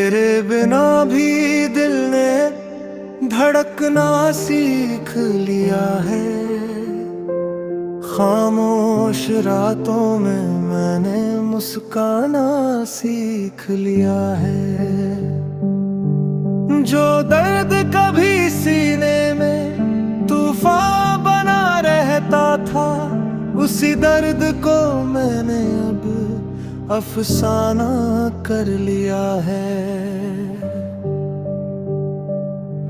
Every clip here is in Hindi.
तेरे बिना भी दिल ने धड़कना सीख लिया है। खामोश रातों में मैंने मुस्काना सीख लिया है। जो दर्द कभी सीने में तूफान बना रहता था, उसी दर्द को मैंने अब अफसाना कर लिया है।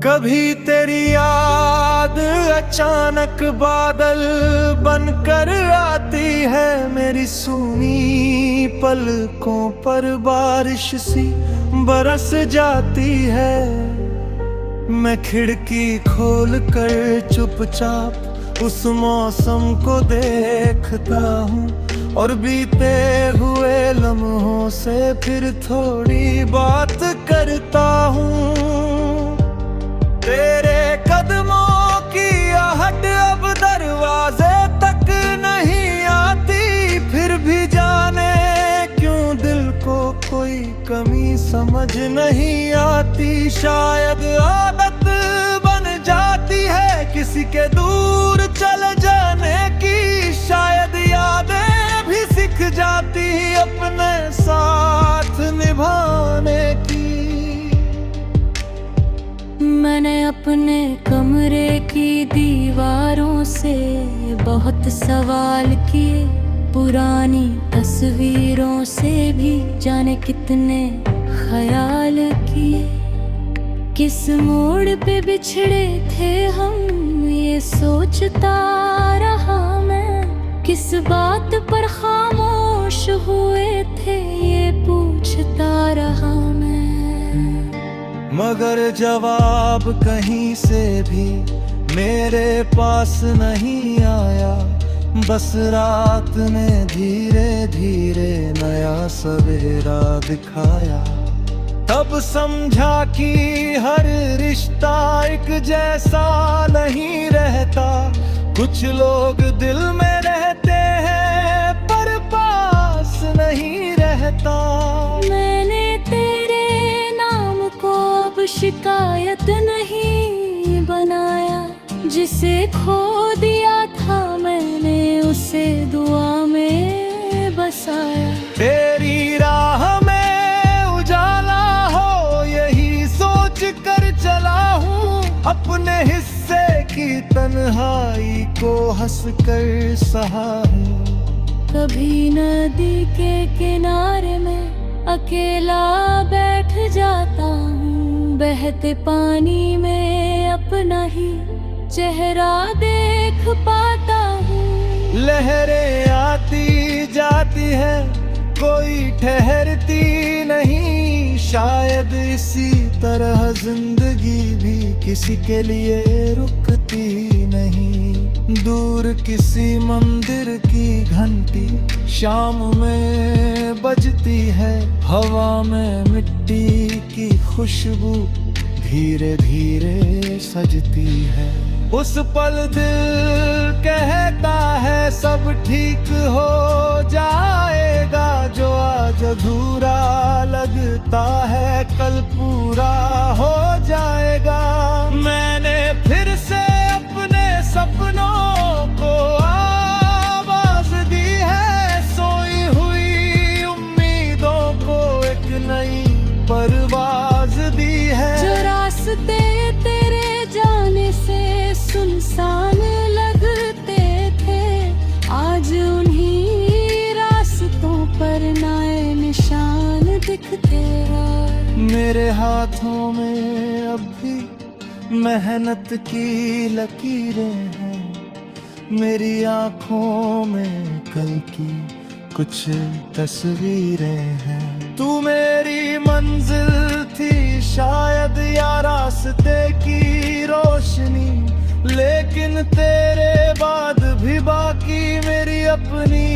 कभी तेरी याद अचानक बादल बनकर आती है, मेरी सूनी पलकों पर बारिश सी बरस जाती है। मैं खिड़की खोल कर चुपचाप उस मौसम को देखता हूँ, और बीते हुए लम्हों से फिर थोड़ी बात करता हूँ। तेरे कदमों की आहट अब दरवाजे तक नहीं आती, फिर भी जाने क्यों दिल को कोई कमी समझ नहीं आती। शायद आदत बन जाती है किसी के दूर चले जाने की, शायद यादें भी सीख जाती अपने साथ निभाने की। मैंने अपने कमरे की दीवारों से बहुत सवाल किए, पुरानी तस्वीरों से भी जाने कितने ख्याल किए। किस मोड़ पे बिछड़े थे हम ये सोचता रहा मैं, किस बात पर खामोश हुए थे ये पूछता रहा मैं। मगर जवाब कहीं से भी मेरे पास नहीं आया, बस रात ने धीरे धीरे नया सवेरा दिखाया। तब समझा कि हर रिश्ता एक जैसा नहीं रहता, कुछ लोग दिल में रहते हैं पर पास नहीं रहता। मैंने तेरे नाम को अब शिकायत नहीं बनाया, जिसे खो दिया था मैंने उसे दुआ में बसाया। तेरी राह में उजाला हो यही सोच कर चला हूँ, अपने हिस्से की तन्हाई को हंस कर सहा हूँ। कभी नदी के किनारे में अकेला बैठ जाता हूँ, बहते पानी में अपना ही चेहरा देख पाता हूँ। लहरें आती जाती है कोई ठहरती नहीं, शायद इसी तरह जिंदगी भी किसी के लिए रुकती नहीं। दूर किसी मंदिर की घंटी शाम में बजती है, हवा में मिट्टी की खुशबू धीरे धीरे सजती है। उस पल दिल कहता है सब ठीक हो जाएगा, जो आज अधूरा लगता है कल पूरा हो जाएगा। मैंने फिर से अपने सपनों को आवाज दी है, सोई हुई उम्मीदों को एक नई परवाज दी है। जो रास्ते तेरे जाने से सुनसान लगते थे, आज उन्हीं रास्तों पर नए निशान दिखते हैं। मेरे हाथों में अब भी मेहनत की लकीरें हैं, मेरी आंखों में कल की कुछ तस्वीरें हैं। तू मेरी मंजिल थी शायद या रास्ते की रोशनी, लेकिन तेरे बाद भी बाकी मेरी अपनी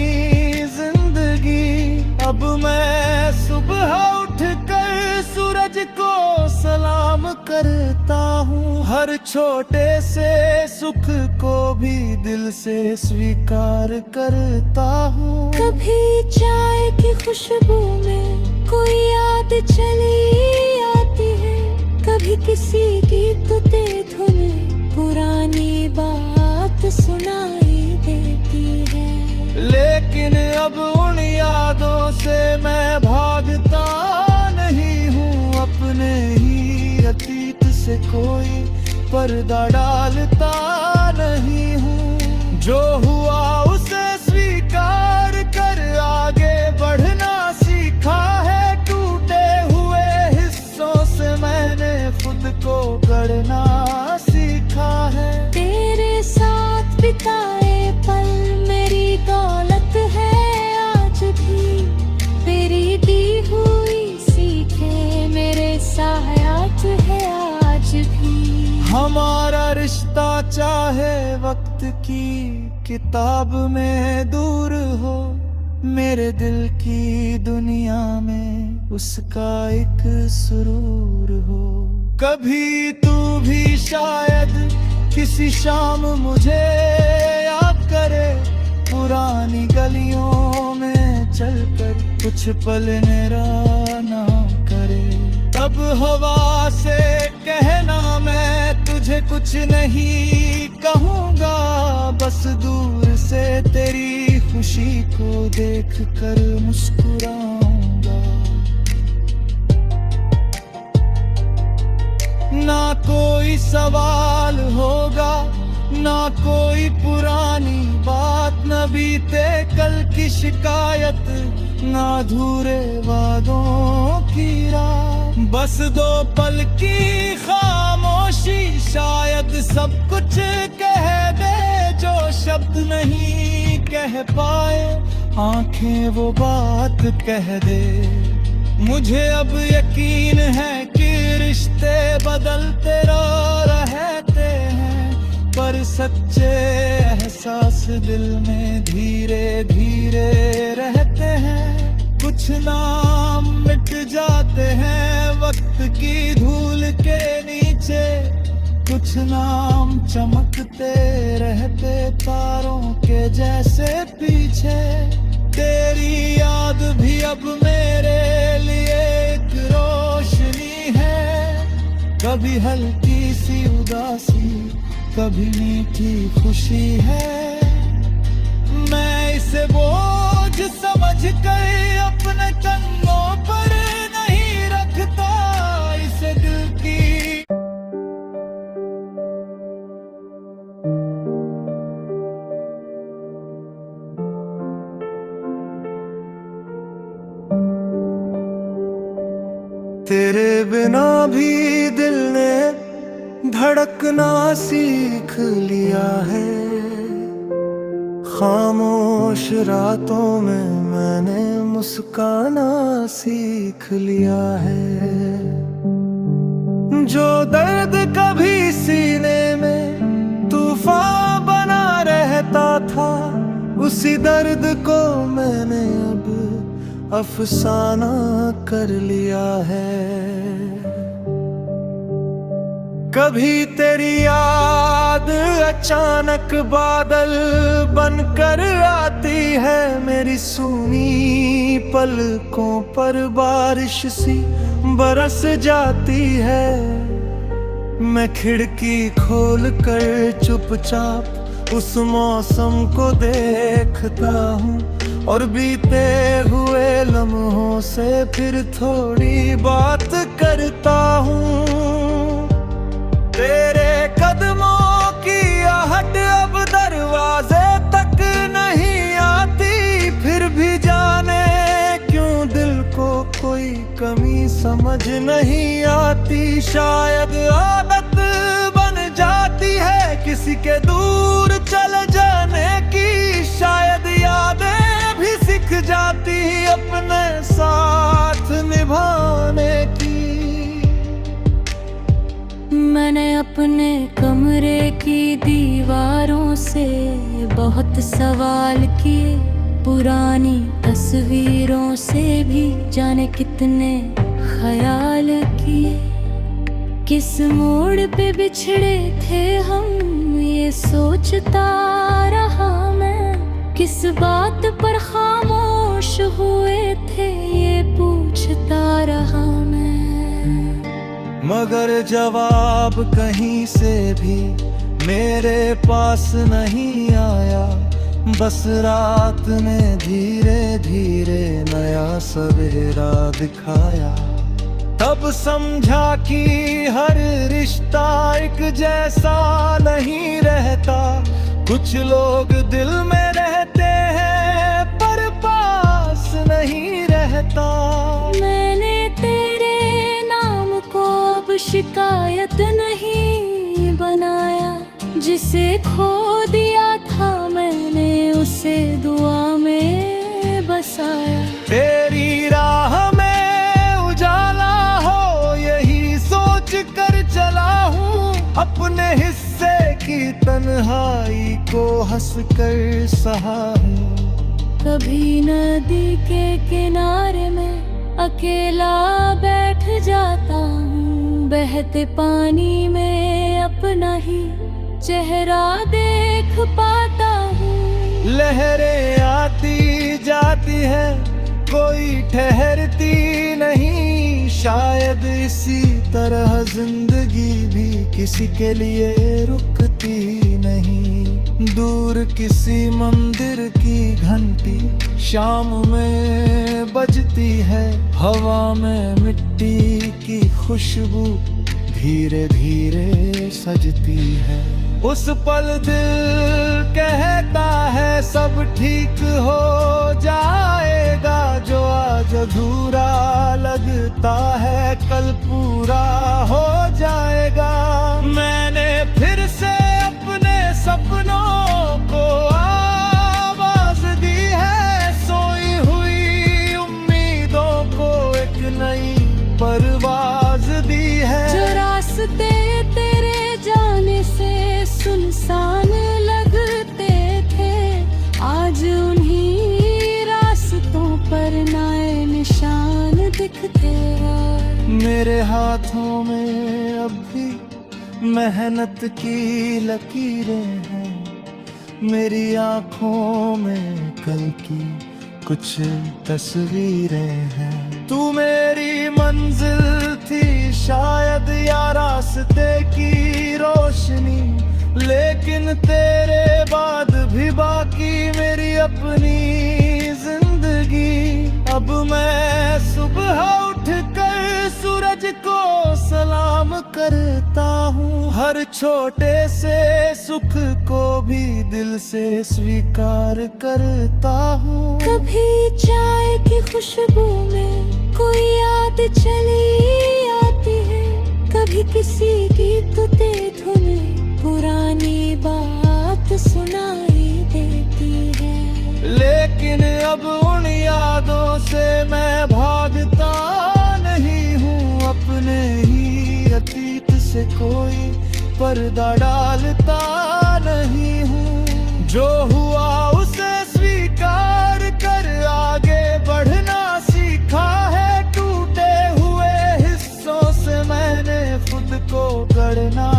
जिंदगी। अब मैं सुबह उठकर सूरज को सलाम करता हूँ, हर छोटे से सुख को भी दिल से स्वीकार करता हूँ। कभी चाय की खुशबू में कोई याद चली कभी किसी गीत ते धुन पुरानी बात सुनाई देती है। लेकिन अब उन यादों से मैं भागता नहीं हूँ, अपने ही अतीत से कोई पर्दा डालता नहीं हूँ। जो हुआ उसे स्वीकार कर आगे बढ़ना सीखा है, टूटे हुए हिस्सों से मैंने खुद को गढ़ना सीखा है। तेरे साथ बिताए पल मेरी दौलत है आज भी, तेरी दी हुई सीखे मेरे सहायक है आज भी। हमारा रिश्ता चाहे वक्त की किताब में दूर हो, मेरे दिल की दुनिया में उसका एक सुरूर हो। कभी तू भी शायद किसी शाम मुझे याद करे, पुरानी गलियों में चलकर कुछ पल मेरा नाम करे। तब हवा से कहना मैं तुझे कुछ नहीं कहूँगा, बस दूर से तेरी खुशी को देख कर मुस्कुराऊंगा। ना कोई सवाल होगा, ना कोई पुरानी बात, न बीते कल की शिकायत, ना अधूरे वादों की रात। बस दो पल की खामोशी शायद सब कुछ कह दे, जो शब्द नहीं कह पाए आंखें वो बात कह दे। मुझे अब यकीन है कि रिश्ते बदलते रहते हैं, पर सच्चे एहसास दिल में धीरे धीरे रहते हैं। कुछ नाम मिट जाते हैं वक्त की धूल के नीचे, कुछ नाम चमकते रहते तारों के जैसे पीछे। तेरी याद भी अब मेरे लिए एक रोशनी है, कभी हल्की सी उदासी, कभी मीठी खुशी है। मैं इसे बोझ समझ कर अपने कंधों पर नहीं रखता, इसे दिल की तेरे बिना भी दिल ने धड़कना सीख लिया है। खामोश रातों में मैंने मुस्काना सीख लिया है। जो दर्द कभी सीने में तूफान बना रहता था, उसी दर्द को मैंने अब अफसाना कर लिया है। कभी तेरी याद अचानक बादल बनकर आती है, मेरी सूनी पलकों पर बारिश सी बरस जाती है। मैं खिड़की खोल कर चुपचाप उस मौसम को देखता हूँ, और बीते हुए लम्हों से फिर थोड़ी बात करता हूँ। तेरे कदमों की आहट अब दरवाजे तक नहीं आती, फिर भी जाने क्यों दिल को कोई कमी समझ नहीं आती। शायद आदत बन जाती है किसी के दूर चले जाने की, शायद यादें भी सीख जाती अपने साथ निभाने की। मैंने अपने कमरे की दीवारों से बहुत सवाल किए, पुरानी तस्वीरों से भी जाने कितने ख्याल किए। किस मोड़ पे बिछड़े थे हम ये सोचता रहा मैं, किस बात पर खामोश हुए थे ये पूछता रहा मैं। मगर जवाब कहीं से भी मेरे पास नहीं आया। बस रात ने धीरे धीरे नया सवेरा दिखाया। तब समझा कि हर रिश्ता एक जैसा नहीं रहता। कुछ लोग दिल में रहते हैं पर पास नहीं रहता। मैंने तेरे नाम को अब शिकायत नहीं बनाया। जिसे खो दिया था मैंने उसे दुआ में बसाया। तेरी राह में उजाला हो यही सोच कर चला हूँ। अपने हिस्से की तन्हाई को हंस कर सहा हूँ। कभी नदी के किनारे में अकेला बैठ जाता हूँ। बहते पानी में अपना ही चेहरा देख पाता हूँ। लहरें आती जाती है कोई ठहरती नहीं। शायद इसी तरह जिंदगी भी किसी के लिए रुकती नहीं। दूर किसी मंदिर की घंटी शाम में बजती है। हवा में मिट्टी की खुशबू धीरे धीरे सजती है। उस पल दिल कहता है सब ठीक हो जाएगा। जो आज अधूरा लगता है कल पूरा हो जाएगा। मैंने फिर से अपने सपनों को आवाज दी है। सोई हुई उम्मीदों को एक नई परवाज दी है। जो रास्ते तेरे जाने से सुनसान लगते थे आज उन्हीं रास्तों पर नए निशान दिखते हैं। मेरे हाथों में अब भी मेहनत की लकीरें हैं। मेरी आंखों में कल की कुछ तस्वीरें हैं। तू मेरी मंजिल थी शायद या रास्ते की रोशनी। लेकिन तेरे बाद भी बाकी मेरी अपनी जिंदगी। अब मैं सुबह उठकर सूरज को सलाम करता हूँ। हर छोटे से सुख को भी दिल से स्वीकार करता हूँ। कभी चाय की खुशबू में कोई याद चली आती है। कभी किसी गीत ते धुन पुरानी बात सुनाई देती है। लेकिन अब उन यादों से मैं भागता नहीं हूँ। अपने ही अतीत से कोई पर्दा डालता नहीं हूँ। जो हुआ उसे स्वीकार कर आगे बढ़ना सीखा है। टूटे हुए हिस्सों से मैंने खुद को गढ़ना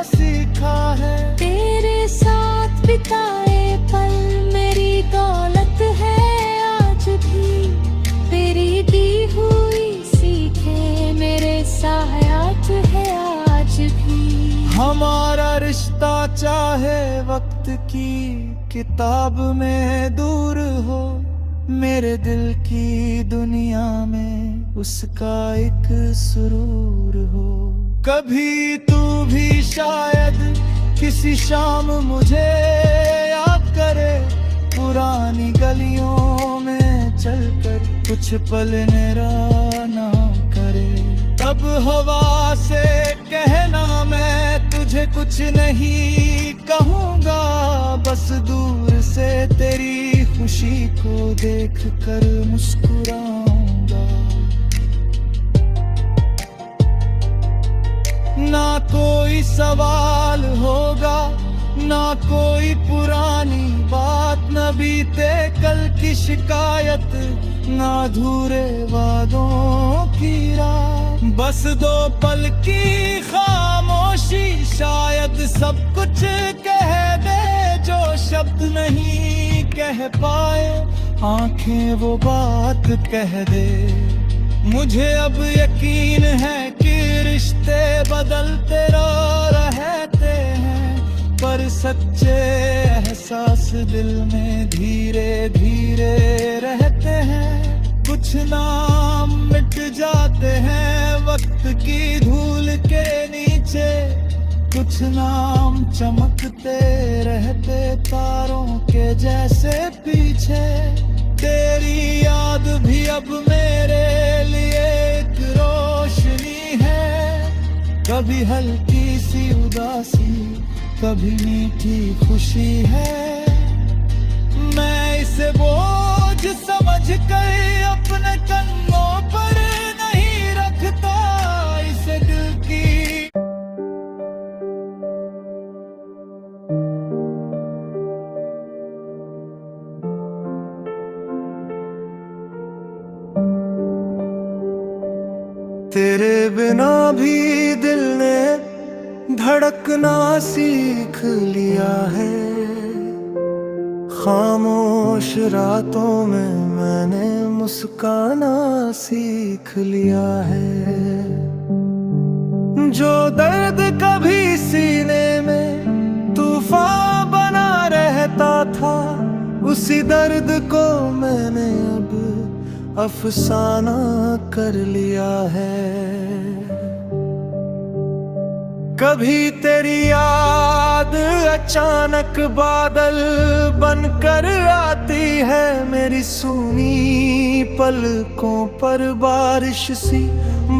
सीखा है। तेरे साथ बिताए पल मेरी दौलत है आज भी। तेरी दी हुई सीखे मेरे सायात है आज भी। हमारा रिश्ता चाहे वक्त की किताब में दूर हो। मेरे दिल की दुनिया में उसका एक सुरूर हो। कभी तू भी शायद किसी शाम मुझे याद करे। पुरानी गलियों में चलकर कुछ पल निराना करे। तब हवा से कहना मैं तुझे कुछ नहीं कहूँगा। बस दूर से तेरी खुशी को देख कर मुस्कुराऊंगा। ना कोई सवाल होगा ना कोई पुरानी बात। न बीते कल की शिकायत ना अधूरे वादों की रात। बस दो पल की खामोशी शायद सब कुछ कह दे। जो शब्द नहीं कह पाए आंखें वो बात कह दे। मुझे अब यकीन है कि रिश्ते बदलते रहते हैं, पर सच्चे एहसास दिल में धीरे धीरे रहते हैं। कुछ नाम मिट जाते हैं वक्त की धूल के नीचे, कुछ नाम चमकते रहते तारों के जैसे पीछे। तेरी याद भी अब मेरे लिए एक रोशनी है, कभी हल्की सी उदासी, कभी मीठी खुशी है। मैं इसे बोझ समझ कर अपने कंधों पर नहीं रखता, इसे दिल की तेरे बिना भी दिल ने धड़कना सीख लिया है। खामोश रातों में मैंने मुस्काना सीख लिया है। जो दर्द कभी सीने में तूफान बना रहता था, उसी दर्द को मैंने अब अफसाना कर लिया है। कभी तेरी याद अचानक बादल बनकर आती है, मेरी सूनी पलकों पर बारिश सी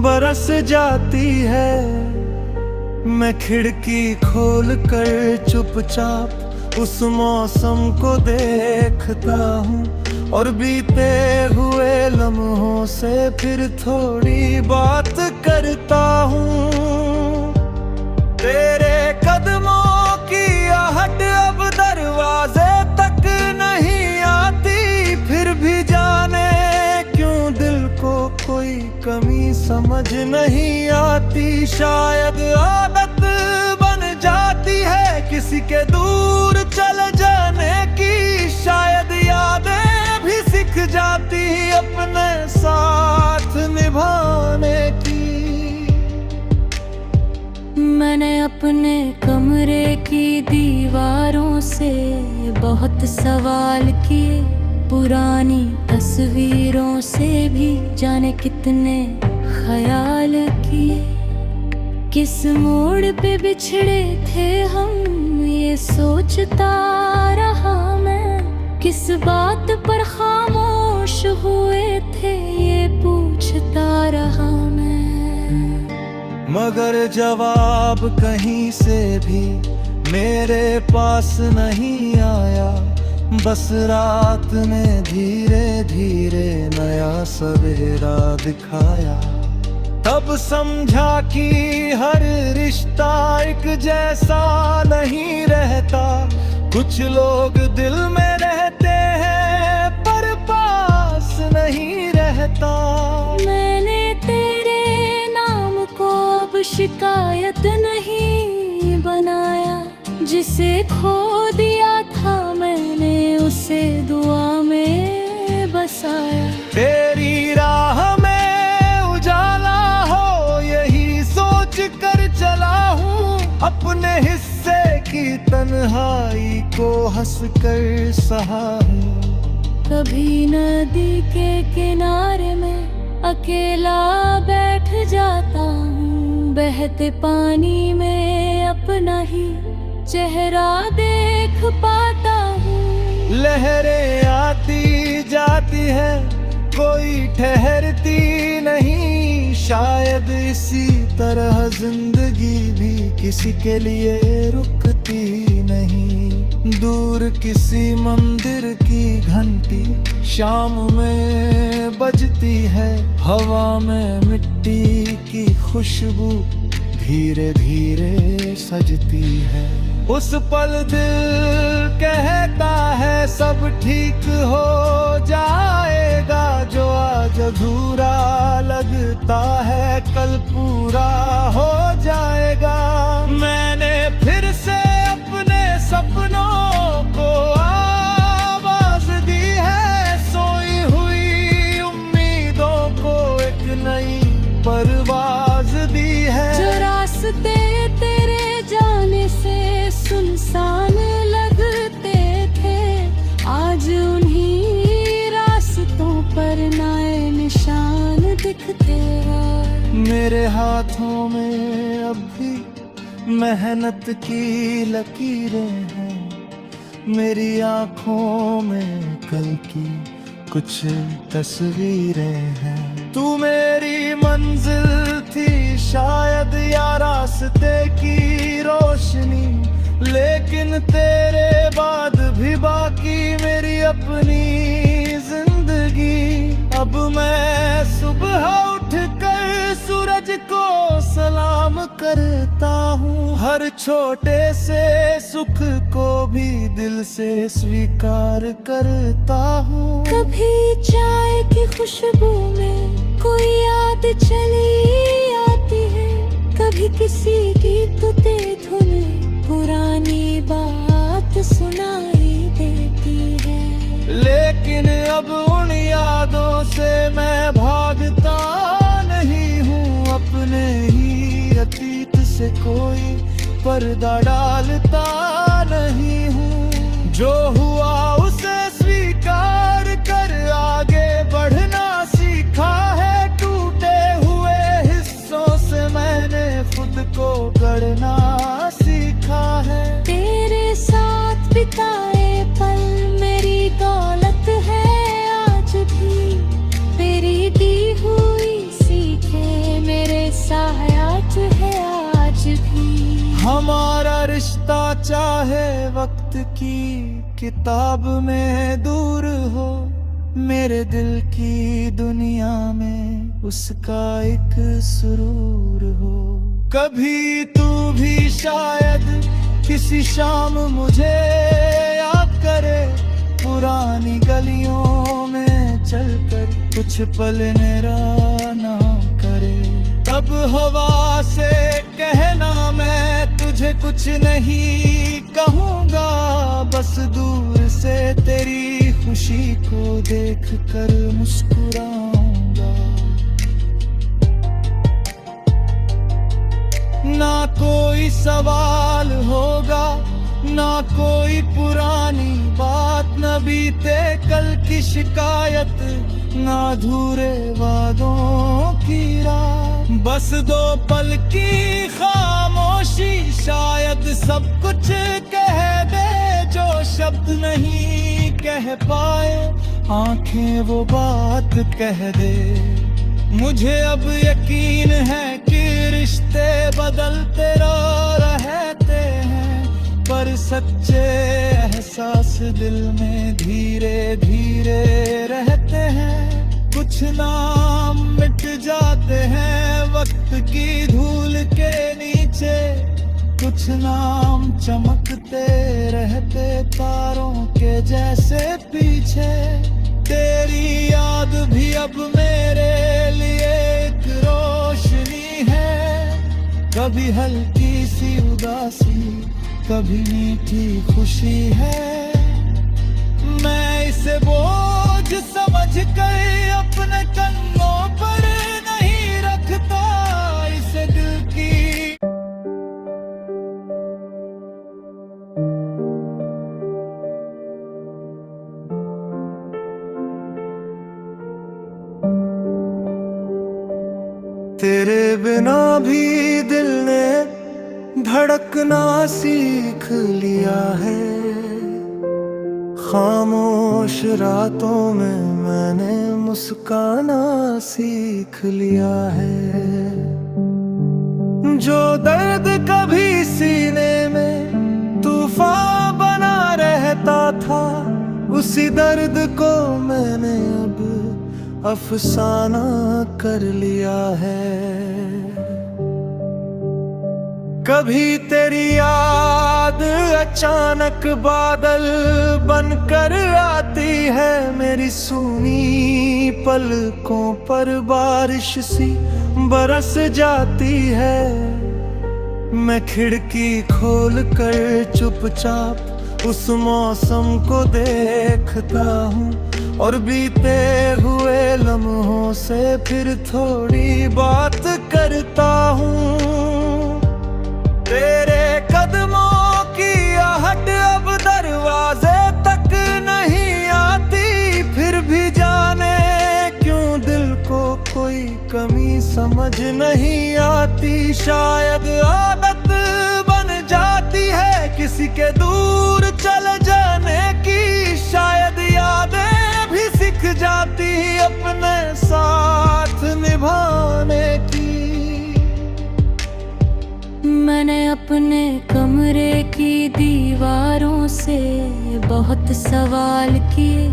बरस जाती है। मैं खिड़की खोल कर चुपचाप उस मौसम को देखता हूँ, और बीते हुए लम्हों से फिर थोड़ी बात करता हूँ। तेरे कदमों की आहट अब दरवाजे तक नहीं आती, फिर भी जाने क्यों दिल को कोई कमी समझ नहीं आती। शायद आदत बन जाती है किसी के दूर चले जाने की, शायद यादें भी सीख जाती अपने साथ निभाने की। मैंने अपने कमरे की दीवारों से बहुत सवाल किए, पुरानी तस्वीरों से भी जाने कितने ख्याल किए। किस मोड़ पे बिछड़े थे हम ये सोचता रहा मैं, किस बात पर खामोश हुए थे ये पूछता रहा मैं। मगर जवाब कहीं से भी मेरे पास नहीं आया, बस रात ने धीरे धीरे नया सवेरा दिखाया। तब समझा कि हर रिश्ता एक जैसा नहीं रहता, कुछ लोग दिल में रहते हैं पर पास नहीं रहता। मैंने तेरे नाम को अब शिकायत नहीं बनाया, जिसे खो दिया था मैंने उसे दुआ में बसाया। तेरी राह में उजाला हो यही सोच कर चला हूँ, अपने हिस्से की तन्हाई को हंस कर सहा हूँ। कभी नदी के किनारे में अकेला बैठ जाता हूँ, बहते पानी में अपना ही चेहरा देख पाता हूँ। लहरें आती जाती है कोई ठहरती नहीं, शायद इसी तरह जिंदगी भी किसी के लिए रुकती नहीं। दूर किसी मंदिर की घंटी शाम में बजती है, हवा में मिट्टी की खुशबू धीरे धीरे सजती है। उस पल दिल कहता है सब ठीक हो जाएगा, जो आज अधूरा लगता है कल पूरा हो जाएगा। मैंने फिर से अपने सपनों को आवाज दी है, सोई हुई उम्मीदों को एक नई परवाज दी है। मेरे हाथों में अब भी मेहनत की लकीरें हैं, मेरी आंखों में कल की कुछ तस्वीरें हैं। तू मेरी मंजिल थी शायद या रास्ते की रोशनी, लेकिन तेरे बाद भी बाकी मेरी अपनी जिंदगी। अब मैं सुबह उठकर सूरज को सलाम करता हूँ, हर छोटे से सुख को भी दिल से स्वीकार करता हूँ। कभी चाय की खुशबू में कोई याद चली आती है, कभी किसी गीत ते धुन पुरानी बात सुनाई देती है। लेकिन अब उन यादों से मैं भागता नहीं हूँ, अपने ही अतीत से कोई पर्दा डालता नहीं हूँ। जो हुआ उसे स्वीकार कर आगे बढ़ना सीखा है, टूटे हुए हिस्सों से मैंने खुद को गढ़ना सीखा है। तेरे साथ बिताए पल मेरी दौलत है आज भी, मेरी दी हुई सीखे मेरे सहायत है आज भी। हमारा रिश्ता चाहे वक्त की किताब में दूर हो, मेरे दिल की दुनिया में उसका एक सुरूर हो। कभी तू भी शायद किसी शाम मुझे याद करे, पुरानी गलियों में चलकर कुछ पल मेरा नाम करे। तब हवा से कहना मैं तुझे कुछ नहीं कहूँगा, बस दूर से तेरी खुशी को देख कर मुस्कुराऊंगा। ना कोई सवाल होगा, ना कोई पुरानी बात, न बीते कल की शिकायत, ना अधूरे वादों की रात। बस दो पल की खामोशी शायद सब कुछ कह दे जो शब्द नहीं कह पाए, आंखें वो बात कह दे। मुझे अब यकीन है कि रिश्ते बदलते रहते हैं, पर सच्चे एहसास दिल में धीरे धीरे रहते हैं। कुछ नाम मिट जाते हैं वक्त की धूल के नीचे, कुछ नाम चमकते रहते तारों के जैसे पीछे। तेरी याद भी अब मेरे लिए एक रोशनी है, कभी हल्की सी उदासी, कभी मीठी खुशी है। मैं इसे बोझ समझ कर अपने कंधों पर नहीं रखता, इसे दिल की तेरे बिना भी दिल ने धड़कना सीख लिया है, खामोश रातों में मैंने मुस्काना सीख लिया है। जो दर्द कभी सीने में तूफान बना रहता था, उसी दर्द को मैंने अब अफसाना कर लिया है। कभी तेरी याद अचानक बादल बनकर आती है, मेरी सूनी पलकों पर बारिश सी बरस जाती है। मैं खिड़की खोल कर चुपचाप उस मौसम को देखता हूँ, और बीते हुए लम्हों से फिर थोड़ी बात करता हूँ। तेरे कदमों की आहट अब दरवाजे तक नहीं आती, फिर भी जाने क्यों दिल को कोई कमी समझ नहीं आती, शायद आदत बन जाती है किसी के दूर चले जाने की, शायद यादें भी सीख जाती अपने साथ निभाने की। मैंने अपने कमरे की दीवारों से बहुत सवाल किए,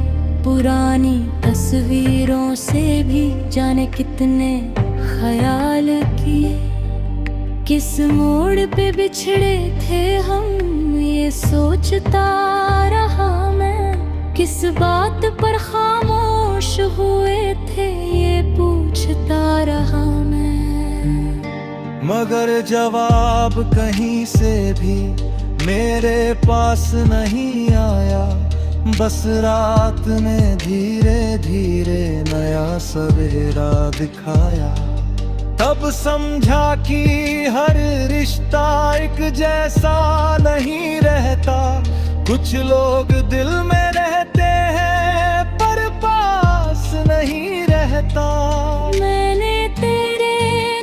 पुरानी तस्वीरों से भी जाने कितने ख्याल किए। किस मोड़ पे बिछड़े थे हम ये सोचता रहा मैं, किस बात पर खामोश हुए थे ये पूछता रहा मैं। मगर जवाब कहीं से भी मेरे पास नहीं आया, बस रात ने धीरे धीरे नया सवेरा दिखाया। तब समझा कि हर रिश्ता एक जैसा नहीं रहता, कुछ लोग दिल में रहते हैं पर पास नहीं रहता। मैंने तेरे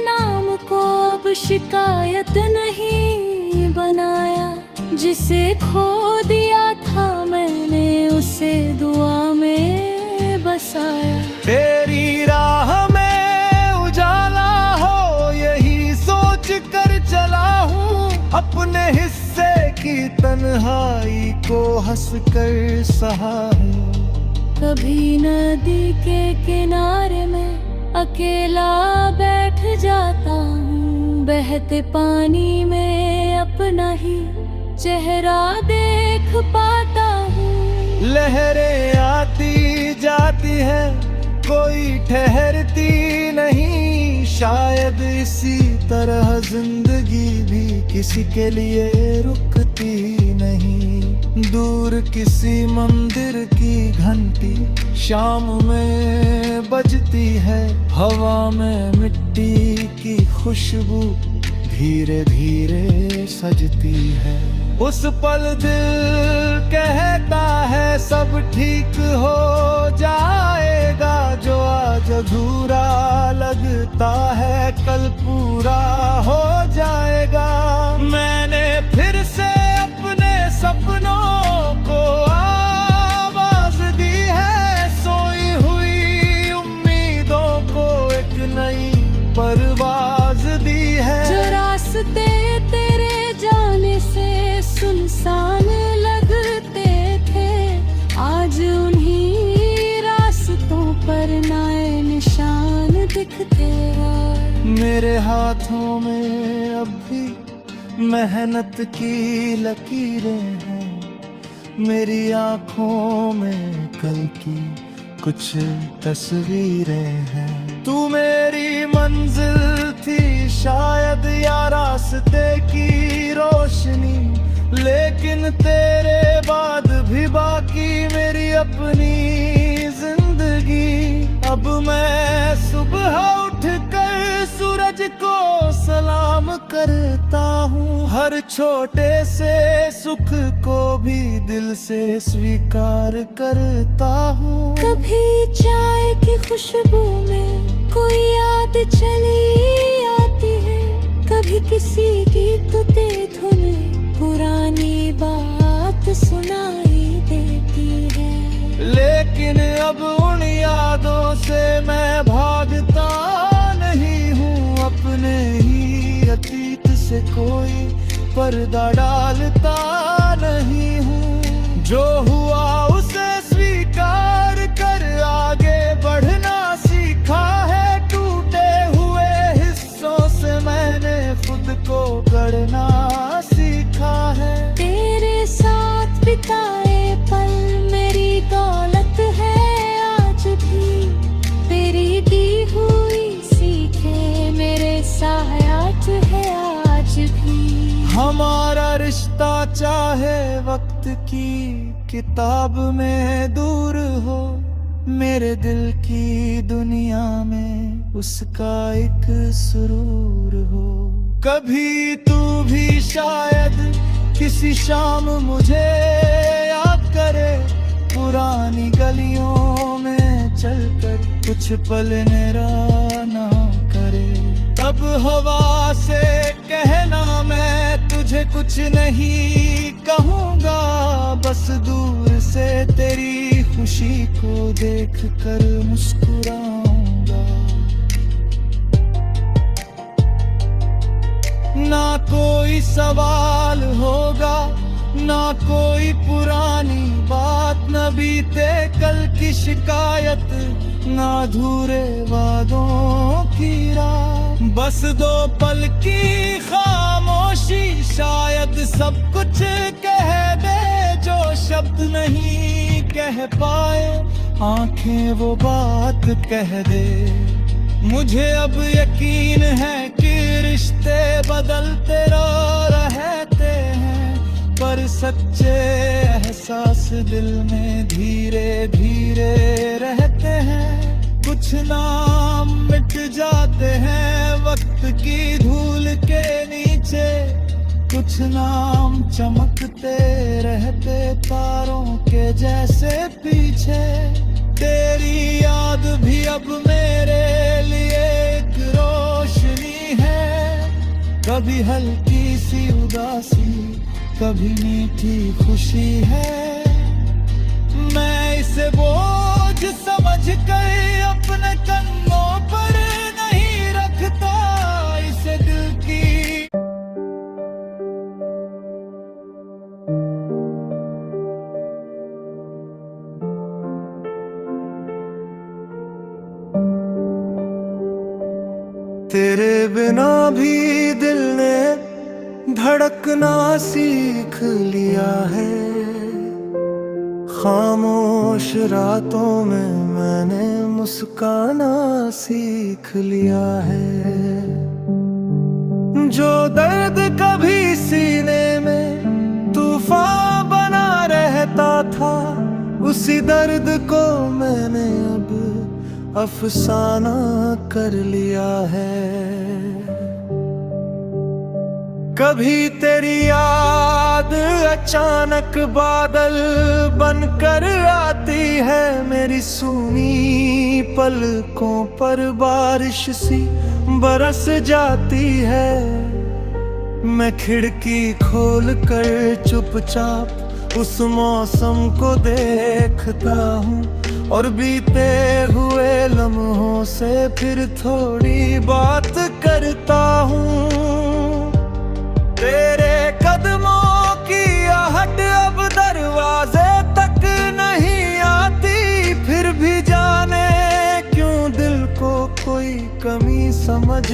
नाम को अब शिकायत नहीं बनाया, जिसे खो दिया था मैंने उसे दुआ में बसाया। तेरी राह में उजाला हो यही सोच कर चला हूँ, अपने हिस्से की तन्हाई को हंस कर सहा हूँ। कभी नदी के किनारे में अकेला बैठ जाता हूँ, बहते पानी में अपना ही चेहरा देख पाता हूँ। लहरें आती जाती है कोई ठहरती नहीं, शायद इसी तरह जिंदगी भी किसी के लिए रुकती नहीं। दूर किसी मंदिर की घंटी शाम में बजती है, हवा में मिट्टी की खुशबू धीरे धीरे सजती है। उस पल दिल कहता है सब ठीक हो जाएगा, जो आज अधूरा लगता है कल पूरा हो जाएगा। मैंने फिर से अपने सपनों को आवाज दी है, सोई हुई उम्मीदों को एक नई परवाज दी है। जो रास्ते तेरे जाने से सुनसान लगते थे, आज उन्हीं रास्तों पर नए निशान दिखते हैं। मेरे हाथों में अब भी मेहनत की लकीरें हैं, मेरी आंखों में कल की कुछ तस्वीरें हैं। तू मेरी मंजिल थी शायद या रास्ते की रोशनी, लेकिन तेरे बाद भी बाकी मेरी अपनी जिंदगी। अब मैं सुबह उठकर सूरज को सलाम करता हूँ, हर छोटे से सुख को भी दिल से स्वीकार करता हूँ। कभी चाय की खुशबू में कोई याद चली आती है, कभी किसी गीत ते धुन पुरानी बात सुनाई देती है। लेकिन अब उन यादों से मैं भागता नहीं हूँ, अपने ही अतीत से कोई पर्दा डालता नहीं हूँ। जो हुआ उसे स्वीकार कर आगे बढ़ना सीखा है, टूटे हुए हिस्सों से मैंने खुद को गढ़ना सीखा है। तेरे साथ बिताए पल मेरी दौलत है आज भी, तेरी दी हुई सीखे मेरे सायात है आज भी। हमारा रिश्ता चाहे वक्त की किताब में दूर हो, मेरे दिल की दुनिया में उसका एक सुरूर हो। कभी तू भी शायद किसी शाम मुझे याद करे, पुरानी गलियों में चलकर कुछ पल मेरा ना करे। करे। तब हवा से कहना मैं तुझे कुछ नहीं कहूँगा, बस दूर से तेरी खुशी को देख कर मुस्कुराऊंगा। ना कोई सवाल होगा, ना कोई पुरानी बात, न बीते कल की शिकायत, ना अधूरे वादों की रात। बस दो पल की खामोशी शायद सब कुछ कह दे जो शब्द नहीं कह पाए, आंखें वो बात कह दे। मुझे अब यकीन है कि रिश्ते बदलते रहते हैं, पर सच्चे एहसास दिल में धीरे धीरे रहते हैं। कुछ नाम मिट जाते हैं वक्त की धूल के नीचे, कुछ नाम चमकते रहते तारों के जैसे पीछे। तेरी याद भी अब मेरे लिए एक रोशनी है, कभी हल्की सी उदासी, कभी मीठी खुशी है। मैं इसे बोझ समझ कर अपने कंधों पर नहीं रखता, इसे दिल की तेरे बिना भी दिल ने धड़कना सीख लिया है। खामोश रातों में मैंने मुस्काना सीख लिया है। जो दर्द कभी सीने में तूफान बना रहता था, उसी दर्द को मैंने अब अफसाना कर लिया है। कभी तेरी याद अचानक बादल बनकर आती है, मेरी सूनी पलकों पर बारिश सी बरस जाती है। मैं खिड़की खोल कर चुपचाप उस मौसम को देखता हूँ, और बीते हुए लम्हों से फिर थोड़ी बात करता हूँ। तेरे कदमों की आहट अब दरवाजे तक नहीं आती, फिर भी जाने क्यों दिल को कोई कमी समझ